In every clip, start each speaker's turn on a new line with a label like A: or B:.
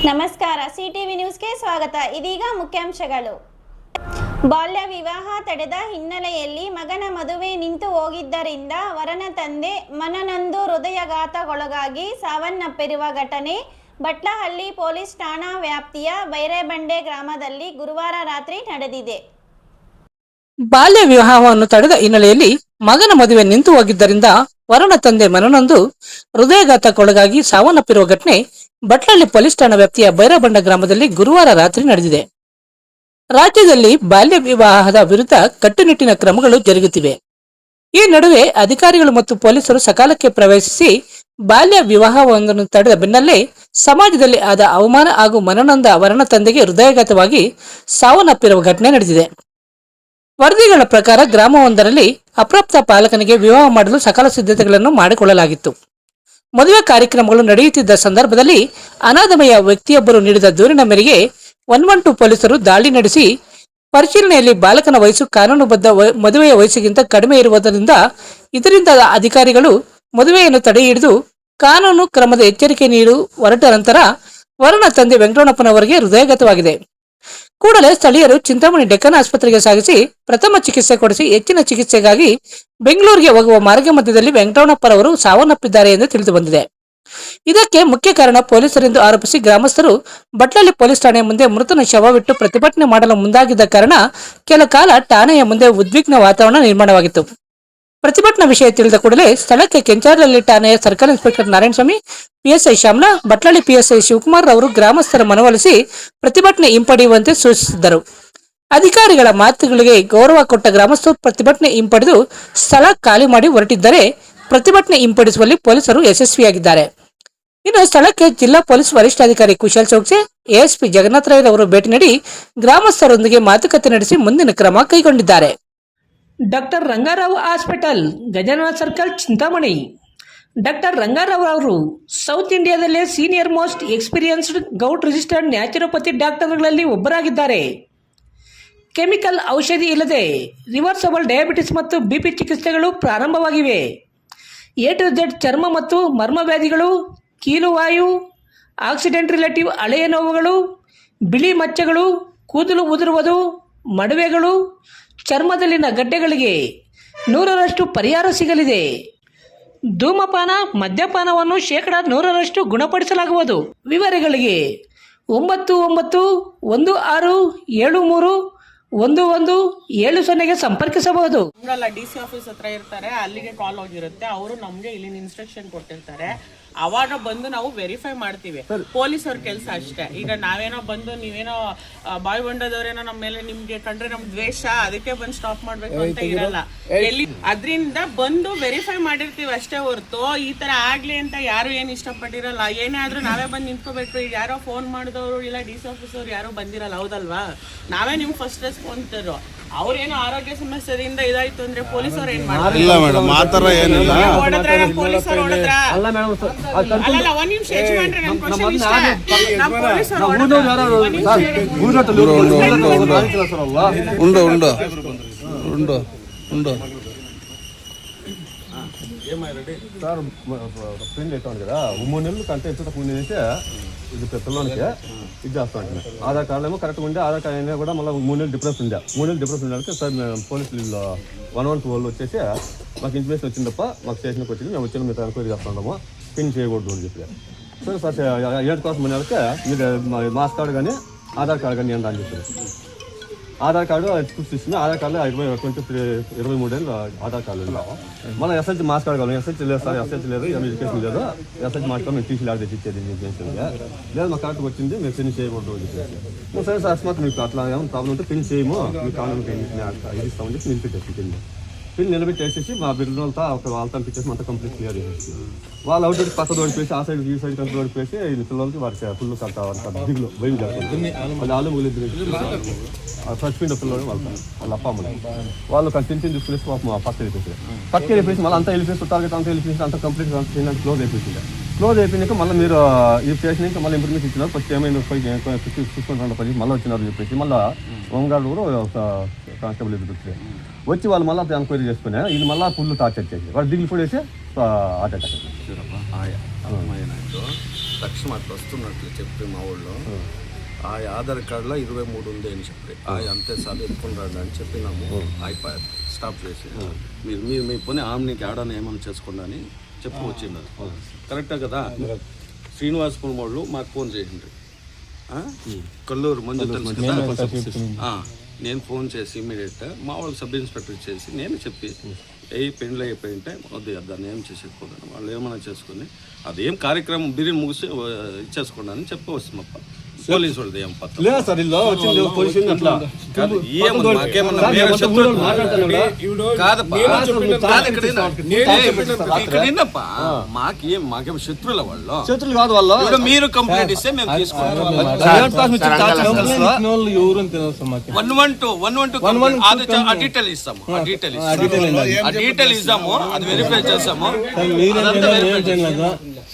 A: ನಮಸ್ಕಾರ, ಸಿಟಿವಿ ನ್ಯೂಸ್ಗೆ ಸ್ವಾಗತ. ಇದೀಗ ಮುಖ್ಯಾಂಶಗಳು. ಬಾಲ್ಯ ವಿವಾಹ ತಡೆದ ಹಿನ್ನೆಲೆಯಲ್ಲಿ ಮಗನ ಮದುವೆ ನಿಂತು ಹೋಗಿದ್ದರಿಂದ ವರನ ತಂದೆ ಮನನೊಂದು ಹೃದಯಾಘಾತಕ್ಕೊಳಗಾಗಿ ಸಾವನ್ನಪ್ಪಿರುವ ಘಟನೆ ಬಟ್ಲಹಳ್ಳಿ ಪೊಲೀಸ್ ಠಾಣಾ ವ್ಯಾಪ್ತಿಯ ಬೈರೇಬಂಡೆ ಗ್ರಾಮದಲ್ಲಿ ಗುರುವಾರ ರಾತ್ರಿ ನಡೆದಿದೆ.
B: ಬಾಲ್ಯ ವಿವಾಹವನ್ನು ತಡೆದ ಹಿನ್ನೆಲೆಯಲ್ಲಿ ಮಗನ ಮದುವೆ ನಿಂತು ಹೋಗಿದ್ದರಿಂದ ವರನ ತಂದೆ ಮನನೊಂದು ಹೃದಯಾಘಾತಕ್ಕೊಳಗಾಗಿ ಸಾವನ್ನಪ್ಪಿರುವ ಘಟನೆ ಬಟ್ಲಹಳ್ಳಿ ಪೊಲೀಸ್ ಠಾಣಾ ವ್ಯಾಪ್ತಿಯ ಬೈರೇಬಂಡೆ ಗ್ರಾಮದಲ್ಲಿ ಗುರುವಾರ ರಾತ್ರಿ ನಡೆದಿದೆ. ರಾಜ್ಯದಲ್ಲಿ ಬಾಲ್ಯ ವಿವಾಹದ ವಿರುದ್ಧ ಕಟ್ಟುನಿಟ್ಟಿನ ಕ್ರಮಗಳು ಜರುಗುತ್ತಿವೆ. ಈ ನಡುವೆ ಅಧಿಕಾರಿಗಳು ಮತ್ತು ಪೊಲೀಸರು ಸಕಾಲಕ್ಕೆ ಪ್ರವೇಶಿಸಿ ಬಾಲ್ಯ ವಿವಾಹವೊಂದನ್ನು ತಡೆದ ಬೆನ್ನಲ್ಲೇ ಸಮಾಜದಲ್ಲಿ ಆದ ಅವಮಾನ ಹಾಗೂ ಮನನೊಂದ ವರನ ತಂದೆಗೆ ಹೃದಯಾಘಾತವಾಗಿ ಸಾವನ್ನಪ್ಪಿರುವ ಘಟನೆ ನಡೆದಿದೆ. ವರದಿಗಳ ಪ್ರಕಾರ ಗ್ರಾಮವೊಂದರಲ್ಲಿ ಅಪ್ರಾಪ್ತ ಬಾಲಕನಿಗೆ ವಿವಾಹ ಮಾಡಲು ಸಕಲ ಸಿದ್ಧತೆಗಳನ್ನು ಮಾಡಿಕೊಳ್ಳಲಾಗಿತ್ತು. ಮದುವೆ ಕಾರ್ಯಕ್ರಮಗಳು ನಡೆಯುತ್ತಿದ್ದ ಸಂದರ್ಭದಲ್ಲಿ ಅನಾಮಧೇಯ ವ್ಯಕ್ತಿಯೊಬ್ಬರು ನೀಡಿದ ದೂರಿನ ಮೇರೆಗೆ 112 ಪೊಲೀಸರು ದಾಳಿ ನಡೆಸಿ ಪರಿಶೀಲನೆಯಲ್ಲಿ ಬಾಲಕನ ವಯಸ್ಸು ಕಾನೂನುಬದ್ಧ ಮದುವೆಯ ವಯಸ್ಸಿಗಿಂತ ಕಡಿಮೆ ಇರುವುದರಿಂದ ಇದರಿಂದ ಅಧಿಕಾರಿಗಳು ಮದುವೆಯನ್ನು ತಡೆ ಹಿಡಿದು ಕಾನೂನು ಕ್ರಮದ ಎಚ್ಚರಿಕೆ ನೀಡಿ ಹೊರಟ ನಂತರ ವರನ ತಂದೆ ವೆಂಕಟರಮಣಪ್ಪನವರಿಗೆ ಹೃದಯಾಘಾತವಾಗಿದೆ. ಕೂಡಲೇ ಸ್ಥಳೀಯರು ಚಿಂತಾಮಣಿ ಡೆಕ್ಕನ್ ಆಸ್ಪತ್ರೆಗೆ ಸಾಗಿಸಿ ಪ್ರಥಮ ಚಿಕಿತ್ಸೆ ಕೊಡಿಸಿ ಹೆಚ್ಚಿನ ಚಿಕಿತ್ಸೆಗಾಗಿ ಬೆಂಗಳೂರಿಗೆ ಹೋಗುವ ಮಾರ್ಗ ಮಧ್ಯದಲ್ಲಿ ವೆಂಕಟರಮಣಪ್ಪರವರು ಸಾವನ್ನಪ್ಪಿದ್ದಾರೆ ಎಂದು ತಿಳಿದು ಬಂದಿದೆ. ಇದಕ್ಕೆ ಮುಖ್ಯ ಕಾರಣ ಪೊಲೀಸರೆಂದು ಆರೋಪಿಸಿ ಗ್ರಾಮಸ್ಥರು ಬಟ್ಲಹಳ್ಳಿ ಪೊಲೀಸ್ ಠಾಣೆಯ ಮುಂದೆ ಮೃತನ ಶವವಿಟ್ಟು ಪ್ರತಿಭಟನೆ ಮಾಡಲು ಮುಂದಾಗಿದ್ದ ಕಾರಣ ಕೆಲ ಕಾಲ ಠಾಣೆಯ ಮುಂದೆ ಉದ್ವಿಗ್ನ ವಾತಾವರಣ ನಿರ್ಮಾಣವಾಗಿತ್ತು. ಪ್ರತಿಭಟನಾ ವಿಷಯ ತಿಳಿದ ಕೂಡಲೇ ಸ್ಥಳಕ್ಕೆ ಕೆಂಚಾರಹಳ್ಳಿ ಠಾಣೆಯ circle inspector Narayanaswamy, PSI Shyamala, Batlahalli PSI Shivakumar ಅವರು ಗ್ರಾಮಸ್ಥರ ಮನವೊಲಿಸಿ ಪ್ರತಿಭಟನೆ ಹಿಂಪಡೆಯುವಂತೆ ಸೂಚಿಸಿದ್ದರು. ಅಧಿಕಾರಿಗಳ ಮಾತುಗಳಿಗೆ ಗೌರವ ಕೊಟ್ಟ ಗ್ರಾಮಸ್ಥರು ಪ್ರತಿಭಟನೆ ಹಿಂಪಡೆದು ಸ್ಥಳ ಖಾಲಿ ಮಾಡಿ ಹೊರಟಿದ್ದರೆ ಪ್ರತಿಭಟನೆ ಹಿಂಪಡಿಸುವಲ್ಲಿ ಪೊಲೀಸರು ಯಶಸ್ವಿಯಾಗಿದ್ದಾರೆ. ಇನ್ನು ಸ್ಥಳಕ್ಕೆ ಜಿಲ್ಲಾ ಪೊಲೀಸ್ ವರಿಷ್ಠಾಧಿಕಾರಿ ಕುಶಲ್ ಚೌಕ್ಸಿ, ಎಎಸ್ಪಿ ಜಗನ್ನಾಥ ರೈ ಅವರು ಭೇಟಿ ನೀಡಿ ಗ್ರಾಮಸ್ಥರೊಂದಿಗೆ ಮಾತುಕತೆ ನಡೆಸಿ ಮುಂದಿನ ಕ್ರಮ ಕೈಗೊಂಡಿದ್ದಾರೆ. Doctor Ranga Rao hospital, Gajanana circle, Chintamani. Doctor Ranga Rao ಅವರು ಸೌತ್ ಇಂಡಿಯಾದಲ್ಲೇ senior most experienced govt registered naturopathy ಡಾಕ್ಟರ್ಗಳಲ್ಲಿ ಒಬ್ಬರಾಗಿದ್ದಾರೆ. ಕೆಮಿಕಲ್ ಔಷಧಿ ಇಲ್ಲದೆ ರಿವರ್ಸಬಲ್ ಡಯಾಬಿಟಿಸ್ ಮತ್ತು ಬಿಪಿ ಚಿಕಿತ್ಸೆಗಳು ಪ್ರಾರಂಭವಾಗಿವೆ. ಎ ಟು ಝೆಡ್ ಚರ್ಮ ಮತ್ತು ಮರ್ಮ ವ್ಯಾಧಿಗಳು, ಕೀಲುವಾಯು, ಆಕ್ಸಿಡೆಂಟ್ ರಿಲೇಟಿವ್ ಹಳೆಯ ನೋವುಗಳು, ಬಿಳಿ ಮಚ್ಚೆಗಳು, ಕೂದಲು ಉದುರುವುದು, ಮಡುವೆಗಳು, ಚರ್ಮದಲ್ಲಿನ ಗಡ್ಡೆಗಳಿಗೆ 100% ಪರಿಹಾರ ಸಿಗಲಿದೆ. ಧೂಮಪಾನ, ಮದ್ಯಪಾನವನ್ನು 100% ಗುಣಪಡಿಸಲಾಗುವುದು. ವಿವರಗಳಿಗೆ 9916731170ಗೆ ಸಂಪರ್ಕಿಸಬಹುದು.
C: ಡಿಸಿ ಆಫೀಸ್ ಹತ್ರ ಇರ್ತಾರೆ, ಅಲ್ಲಿಗೆ ಕಾಲ್ ಹೋಗಿರುತ್ತೆ. ಅವರು ನಮ್ಗೆ ಇಲ್ಲಿನ ಇನ್ಸ್ಟ್ರಕ್ಷನ್ ಕೊಟ್ಟಿರ್ತಾರೆ. ಅವಾಗ ಬಂದು ನಾವು ವೆರಿಫೈ ಮಾಡ್ತೀವಿ. ಪೊಲೀಸವ್ರ ಕೆಲಸ ಅಷ್ಟೇ. ಈಗ ನಾವೇನೋ ಬಂದು ನೀವೇನೋ ಬಾಯ್ ಬಂಡದವ್ರೇನೋ ನಮ್ಮ ಮೇಲೆ ನಿಮ್ಗೆ ಕಂಡ್ರೆ ನಮ್ ದ್ವೇಷ, ಅದಕ್ಕೆ ಬಂದು ಸ್ಟಾಪ್ ಮಾಡ್ಬೇಕು ಅಂತ ಇರಲ್ಲ. ಎಲ್ಲಿ ಅದ್ರಿಂದ ಬಂದು ವೆರಿಫೈ ಮಾಡಿರ್ತೀವಿ ಅಷ್ಟೇ ಹೊರತು ಈ ತರ ಆಗ್ಲಿ ಅಂತ ಯಾರು ಏನ್ ಇಷ್ಟಪಟ್ಟಿರಲ್ಲ. ಏನೇ ಆದ್ರೂ ನಾವೇ ಬಂದು ನಿಂತ್ಕೋಬೇಕು. ಈಗ ಯಾರೋ ಫೋನ್ ಮಾಡಿದವರು ಇಲ್ಲ ಡಿಸಿ ಆಫೀಸ್ ಅವ್ರು ಯಾರು ಬಂದಿರಲ್ಲ, ಹೌದಲ್ವಾ? ನಾವೇ ನಿಮ್ಗೆ ಫಸ್ಟ್ ರೆಸ್ಪಾನ್ಸ್. ಅವ್ರೇನೋ ಆರೋಗ್ಯ ಸಮಸ್ಯೆದಿಂದ ಇದಾಯ್ತು ಅಂದ್ರೆ ಪೊಲೀಸರು ಏನ್ ಮಾಡ್ತಾರೆ? ಪೊಲೀಸರು ಹೊಡೆದ್ರ ಅಲ್ಲ, ಒಂದ್ ನಿಮಿಷ ಯಜಮಾನ್ರೆ, ನಮ್ ಕ್ವಶನ್ ಇಷ್ಟ. ನಮ್ ಪೊಲೀಸರು
D: సార్ ప్రింట్ అవుతా ఉంది కదా, 3 నెలలు కంటే ఎక్కువ ముందు చేస్తే ఇది పిల్లలకి ఇది చేస్తా ఉంటుంది. ఆధార్ కార్డు ఏమో కరెక్ట్గా ఉండే, ఆధార్ కార్డు అయినా కూడా మళ్ళీ 3 నెలలు డిఫరెన్స్ ఉండే. 3 నెలలు డిఫరెన్స్ ఉండడానికి సార్ పోలీసులు 112 వాళ్ళు వచ్చేసి మాకు ఇన్ఫర్మేషన్ వచ్చింది తప్ప మాకు స్టేషన్కి వచ్చింది, మేము వచ్చిన మీరు ఎంక్వైరీ చేస్తున్నాము, పిన్ చేయకూడదు అని చెప్పి. సరే సార్ 8 కోసం నెలకి మీరు మాస్ కార్డు కానీ ఆధార్ కార్డు కానీ ఏంటని చెప్పారు. ఆధార్ కార్డు చూపిస్తుంది. ఆధార్ కార్డులో 23 ఏళ్ళు ఆధార్ కార్డు లేదు. మళ్ళీ ఎస్హెచ్ మాస్ కార్డు కావాలి. ఎస్హెచ్ లేదు సార్, ఎస్హెచ్ లేదు, ఎడ్యుకేషన్ లేదు. ఎస్హెచ్ మాస్ కార్డు మేము టీసీ లాగా తెచ్చిచ్చేది లేదు, మా కార్డుకి వచ్చింది, మేము పిన్ చేయకూడదు అని చెప్పేసి. సరే సార్, అస్మాత్ మీకు అట్లా ఏమైనా ప్రాబ్లం ఉంటే పిన్ చేయము, మీ కావాలని ఇది ఇస్తామని చెప్పి నిలిపెట్టేసి పిన్ నిలబెట్టేసేసి మా బిల్లులతో వాళ్ళతో పంపించేసి అంతా కంప్లీట్ క్లియర్ చేసేసి వాళ్ళు అవుట్ పక్కన ఓడిపోయి ఆ సైడ్ ఈ సైడ్ కంటే ఓడిపోయి పిల్లలకి వారికి ఫుల్ కట్ట దిగులు భయం చేస్తారు. వాళ్ళు ముగ్గురు చచ్చిపోయిన పిల్లలు వాళ్ళ అప్ప అమ్మలు వాళ్ళు కంటిన్యూ తీసుకునేసి పక్క వెళ్ళిపోయి మళ్ళీ అంతా వెళ్ళిపోయి చుట్టాలకి అంతా వెళ్ళిపోయి అంతా కంప్లీట్ క్లోజ్ అయిపోయింది. క్లోజ్ అయిపోయినాక మళ్ళీ మీరు ఈ స్టేషన్ ఇంకా మళ్ళీ ఇన్ఫర్మేషన్ ఇచ్చినారు. ఫస్ట్ ఏమైనా చూసుకుంటున్న పని మళ్ళీ వచ్చినారు చెప్పేసి మళ్ళీ హోంగార్డు కూడా కానిస్టేబుల్ ఎదురు వచ్చి వాళ్ళు మళ్ళీ ఎంక్వైరీ చేసుకునే ఇది మళ్ళీ ఫుల్ టార్చర్ చేసి వాళ్ళు దిగులు కూడా వేసి హార్ట్ అటాక్.
E: తక్షణ అట్లా వస్తున్నట్లు చెప్పి మా ఊళ్ళో ఆ ఆధార్ కార్డులో 23 ఉంది అని చెప్పి అంతే సార్ ఎత్తుకుని రండి అని చెప్పినాము. అయిపోయారు, స్టాప్ చేసి మీరు మీ పని ఆమెకి ఆడని ఏమైనా చేసుకోండి అని చెప్పి వచ్చిన్నారు. కరెక్టే కదా? శ్రీనివాసపురం వాళ్ళు మాకు ఫోన్ చేసిండ్రు, కొల్లూరు మంజు తెలుసు కదా, నేను ఫోన్ చేసి ఇమీడియట్గా మా వాళ్ళు సబ్ ఇన్స్పెక్టర్ చేసి నేను చెప్పి పెండ్లు అయిపోయింటే వద్దు దాన్ని ఏం చేసేసుకోదాన్ని వాళ్ళు ఏమైనా చేసుకుని అదేం కార్యక్రమం బిర్యానీ ముగిసి ఇచ్చేసుకోండి అని చెప్పి వస్తుందప్ప. పోలీసు వాళ్ళది ఏం పత్రం
D: లేదు సార్, ఇలా వచ్చింది పొజిషన్ అట్లా
E: కాదు. మాకేమన్నా వేరే శత్రువులు మాకేం శత్రువుల వాళ్ళు
D: చేతులు కాదు వాళ్ళు.
E: ఇప్పుడు మీరు కంప్లైంట్ ఇస్తే మేము తీసుకుంటాం. 112 ఆ డీటెయిల్ ఇస్తాము, అది వెరిఫై చేస్తాము,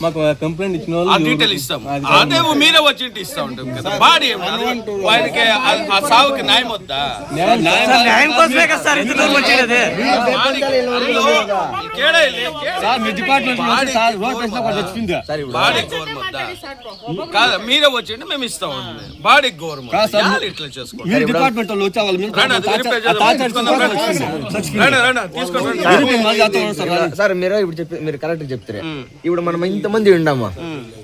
F: మాకు కంప్లైంట్ ఇచ్చిన
E: ఆ డీటెయిల్ ఇస్తాము. అదే మీరే వచ్చి ఇస్తా ఉంటాం కదా. బాడీ వాడికి ఆ సావుకి న్యాయం వద్దా?
F: న్యాయం కోసమే కదా సార్ ఇంత దూరం వచ్చినది.
E: బాడీ గవర్నమెంట్ కాదు, మీరే వచ్చింటే మేము ఇస్తాం. బాడీ గవర్నమెంట్ ఇట్లా చేసుకోండి.
D: డిపార్ట్మెంట్ వాళ్ళు వచ్చేవాళ్ళు
G: సార్ మీరు ఇప్పుడు మీరు కరెక్ట్ చెప్తారు. ఇప్పుడు మనం ఇంతమంది ఉండామా,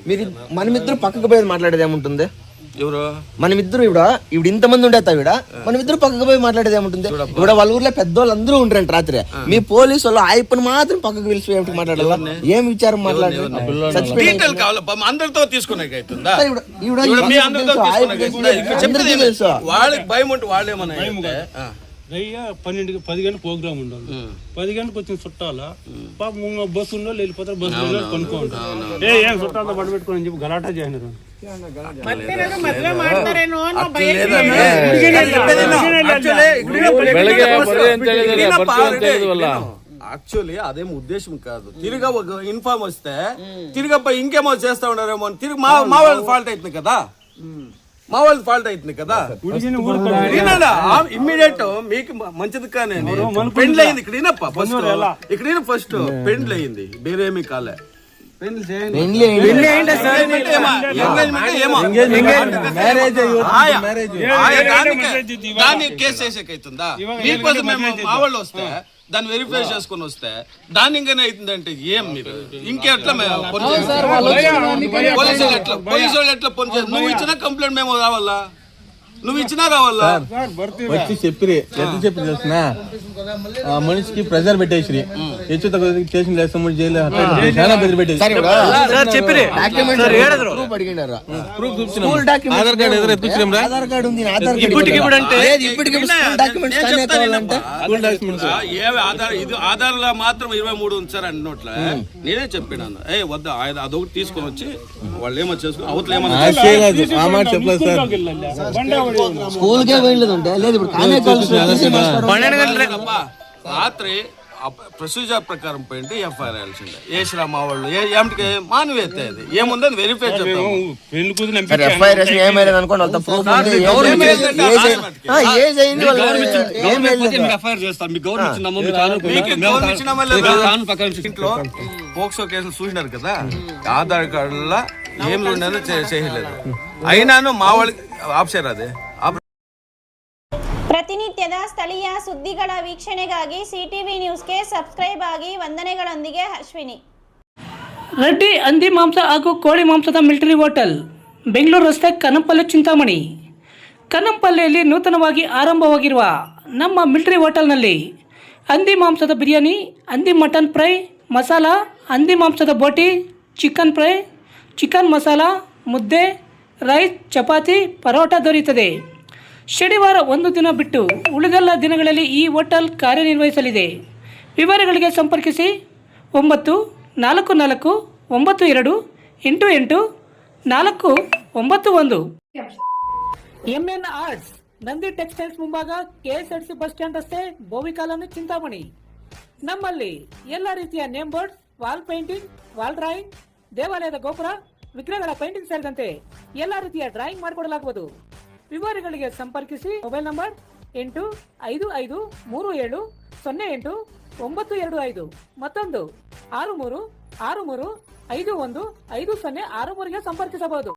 G: మీరు మనమిద్దరు పక్కకు పోయి మాట్లాడేది ఏముంటుంది?
E: ఎవరు
G: మనమిద్దరు ఇప్పుడు ఇంతమంది ఉండేతా మనమిద్దరు పక్కకు పోయి మాట్లాడేది ఏముంటుంది? ఇప్పుడు వాళ్ళ ఊర్లో పెద్దవాళ్ళు అందరూ ఉంటారంట రాత్రి. మీ పోలీసు వాళ్ళు ఆయప్పని మాత్రం పక్కకు పిలిచి ఏమిటి మాట్లాడాలా? ఏం విచారం మాట్లాడాలి?
E: అందరితో తీసుకునే
G: తెలుసు
E: వాళ్ళకి భయం ఉంటే వాళ్ళేమన్నా
F: 10 గంటల ప్రోగ్రామ్ ఉండాలి. 10 గంటలకు వచ్చిన చుట్టాల పాప బస్సు ఉన్న వెళ్ళిపోతారు, బస్సు కొనుక్కుంటారు. ఏం చుట్టాలతో పడి పెట్టుకోని చెప్పి గలాటా చేయను.
E: యాక్చువల్లీ అదేం ఉద్దేశం కాదు. తిరిగా ఒక ఇన్ఫార్మ్ వస్తే తిరిగప్ప ఇంకేమో చేస్తా ఉన్నారేమో అని తిరిగి మా వాళ్ళ ఫాల్ట్ అవుతుంది కదా, మా వాళ్ళ ఫాల్ట్ అవుతుంది కదా. ఇమ్మీడియట్ మీకు మంచిది కానీ పెండ్లు అయింది ఇక్కడ ఫస్ట్ పెండ్లు అయింది, వేరేమీ కాలే. దాన్ని కేసు చేసేకైతుందా? మీకోసం మా వాళ్ళు వస్తే దాన్ని వెరిఫై చేసుకుని వస్తే దాన్ని ఇంకనే అవుతుందంటే ఏం మీరు ఇంకెట్లా పోలీసులు ఎట్లా పని చేస్తారు? నువ్వు ఇచ్చిన కంప్లైంట్ మేము రావాలా? నువ్వు ఇచ్చినా రావాలా?
F: వచ్చి చెప్పి తెలిసిన ఆ మనిషికి ప్రెజర్ పెట్టేసి హెచ్చు తక్కువ స్టేషన్ లేస్తాము జైలు చాలా ప్రెజర్ పెట్టేసి
E: ఆధార్ లో మాత్రం 23 ఉంచారు అన్నట్ల నేనే చెప్పినాను. వద్ద అదొకటి తీసుకొని వచ్చి వాళ్ళు ఏమో చేసుకుని అవతల ఏమన్నా
F: చెప్పలేదు సార్.
G: స్కూల్కే వెళ్ళలేదంటే లేదు.
E: రాత్రి ప్రొసీజర్ ప్రకారం పోయింటే ఎఫ్ఐఆర్ వేయాల్సిందే. ఏసిరా మా వాళ్ళు ఏమిటికి మానవేత్త అది ఏముందని వెరిఫై చేద్దాం. ఇంట్లో పోక్సో కేసులు చూసినారు కదా, ఆధార్ కార్డులో ఏం ఉండేదో చేయలేదు. అయినాను మా వాళ్ళకి ಆಪ್ಷನ್ ಅದೇ
A: ಪ್ರತಿನಿತ್ಯದ ಸ್ಥಳೀಯ ಸುದ್ದಿಗಳ ವೀಕ್ಷಣೆಗಾಗಿ ಸಿಟಿವಿ ನ್ಯೂಸ್ಗೆ ಸಬ್ಸ್ಕ್ರೈಬ್ ಆಗಿ ವಂದನೆಗಳೊಂದಿಗೆ ಅಶ್ವಿನಿ.
B: ರೆಡ್ಡಿ ಹಂದಿ ಮಾಂಸ ಹಾಗೂ ಕೋಳಿ ಮಾಂಸದ ಮಿಲಿಟರಿ ಹೋಟೆಲ್, ಬೆಂಗಳೂರು ರಸ್ತೆ, ಕನ್ನಂಪಲ್ಲೆ, ಚಿಂತಾಮಣಿ. ಕನ್ನಂಪಲ್ಲೆಯಲ್ಲಿ ನೂತನವಾಗಿ ಆರಂಭವಾಗಿರುವ ನಮ್ಮ ಮಿಲಿಟರಿ ಹೋಟೆಲ್ನಲ್ಲಿ ಹಂದಿ ಮಾಂಸದ ಬಿರಿಯಾನಿ, ಹಂದಿ ಮಟನ್ ಫ್ರೈ ಮಸಾಲ, ಹಂದಿ ಮಾಂಸದ ಬೋಟಿ, ಚಿಕನ್ ಫ್ರೈ, ಚಿಕನ್ ಮಸಾಲ, ಮುದ್ದೆ, ರೈಸ್, ಚಪಾತಿ, ಪರೋಟ ದೊರೆಯುತ್ತದೆ. ಶನಿವಾರ ಒಂದು ದಿನ ಬಿಟ್ಟು ಉಳಿದೆಲ್ಲ ದಿನಗಳಲ್ಲಿ ಈ ಹೋಟೆಲ್ ಕಾರ್ಯನಿರ್ವಹಿಸಲಿದೆ. ವಿವರಗಳಿಗೆ ಸಂಪರ್ಕಿಸಿ 9492888491. ಎಂಎನ್ ಆರ್ಟ್ಸ್, ನಂದಿ ಟೆಕ್ಸ್ಟೈಲ್ಸ್ ಮುಂಭಾಗ, ಕೆಎಸ್ಆರ್ಟಿಸಿ ಬಸ್ ಸ್ಟ್ಯಾಂಡ್ ರಸ್ತೆ, ಬೋವಿ ಕಾಲೋನಿ, ಚಿಂತಾಮಣಿ. ನಮ್ಮಲ್ಲಿ ಎಲ್ಲ ರೀತಿಯ name board, wall painting, wall drawing, ದೇವಾಲಯದ ಗೋಪುರ, ವಿಗ್ರಹಗಳ ಪೇಂಟಿಂಗ್ ಸೇರಿದಂತೆ ಎಲ್ಲ ರೀತಿಯ ಡ್ರಾಯಿಂಗ್ ಮಾಡಿಕೊಡಲಾಗುವುದು. ವಿವರಗಳಿಗೆ ಸಂಪರ್ಕಿಸಿ. ಮೊಬೈಲ್ ನಂಬರ್ 8553708925, ಮತ್ತೊಂದು 6363 515063 ಸಂಪರ್ಕಿಸಬಹುದು.